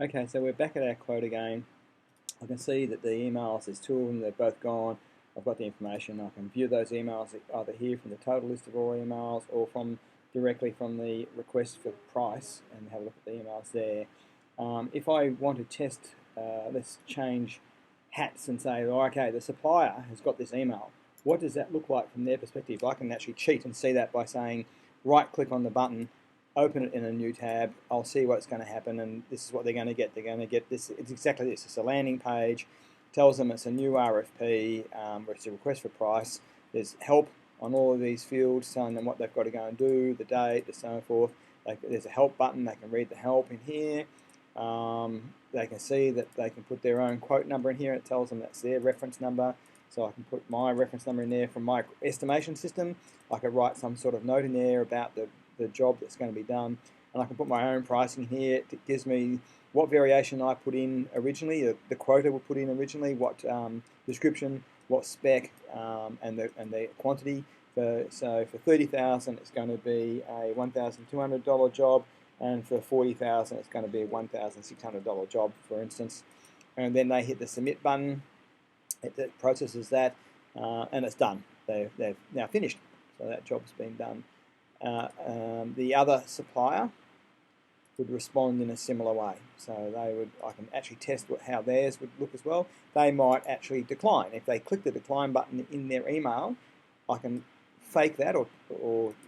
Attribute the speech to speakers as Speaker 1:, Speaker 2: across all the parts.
Speaker 1: Okay, so we're back at our quote again. I can see that the emails, there's two of them, they're both gone. I've got the information. I can view those emails either here from the total list of all emails or from directly from the request for price and have a look at the emails there. If I want to test, let's change hats and say, oh, okay, the supplier has got this email. What does that look like from their perspective? I can actually cheat and see that by saying right click on the button, open it in a new tab. I'll see what's going to happen, and this is what they're going to get. They're going to get this. It's exactly this. It's a landing page. Tells them it's a new RFP, where it's a request for price. There's help on all of these fields, telling them what they've got to go and do, the date, and so forth. There's a help button. They can read the help in here. They can see that they can put their own quote number in here. It tells them that's their reference number. So I can put my reference number in there from my estimation system. I could write some sort of note in there about the job that's going to be done, and I can put my own pricing here. It gives me what variation I put in originally, the quota we put in originally, what description, what spec, and the quantity. So for 30,000, it's going to be a $1,200 job, and for 40,000, it's going to be a $1,600 job, for instance. And then they hit the submit button. It processes that, and it's done. They've now finished, so that job's been done. The other supplier would respond in a similar way. So I can actually test how theirs would look as well. They might actually decline. If they click the decline button in their email, I can fake that or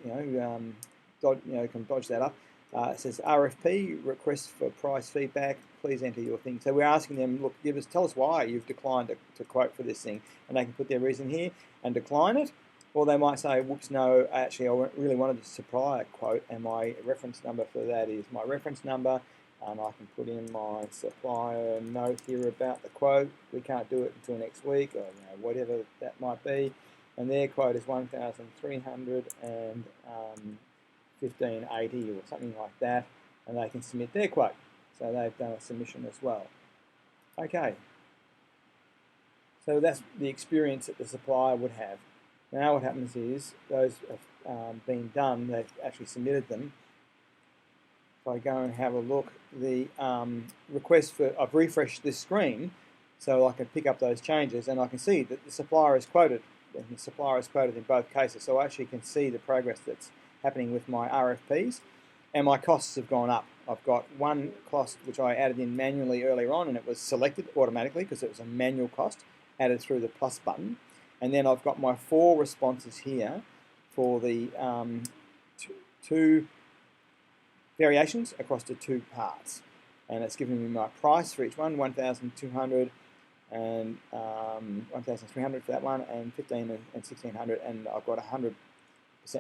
Speaker 1: can dodge that up. It says RFP, request for price feedback, please enter your thing. So we're asking them, look, tell us why you've declined to quote for this thing, and they can put their reason here and decline it. Or they might say, whoops, no, actually I really wanted to supply a quote, and my reference number for that is my reference number, and I can put in my supplier note here about the quote. We can't do it until next week, or whatever that might be. And their quote is $1,315.80 or something like that, and they can submit their quote. So they've done a submission as well. Okay, so that's the experience that the supplier would have. Now what happens is those have been done, they've actually submitted them. If I go and have a look, the request I've refreshed this screen so I can pick up those changes, and I can see that the supplier is quoted. And the supplier is quoted in both cases, so I actually can see the progress that's happening with my RFPs, and my costs have gone up. I've got one cost which I added in manually earlier on, and it was selected automatically because it was a manual cost added through the plus button. And then I've got my 4 responses here for the two variations across the 2 parts. And it's giving me my price for each one, 1,200 and 1,300 for that one, and 15 and 1,600, and I've got 100%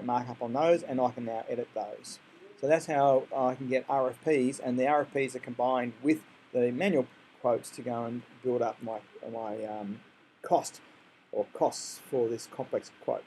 Speaker 1: markup on those, and I can now edit those. So that's how I can get RFPs, and the RFPs are combined with the manual quotes to go and build up my costs for this complex quote.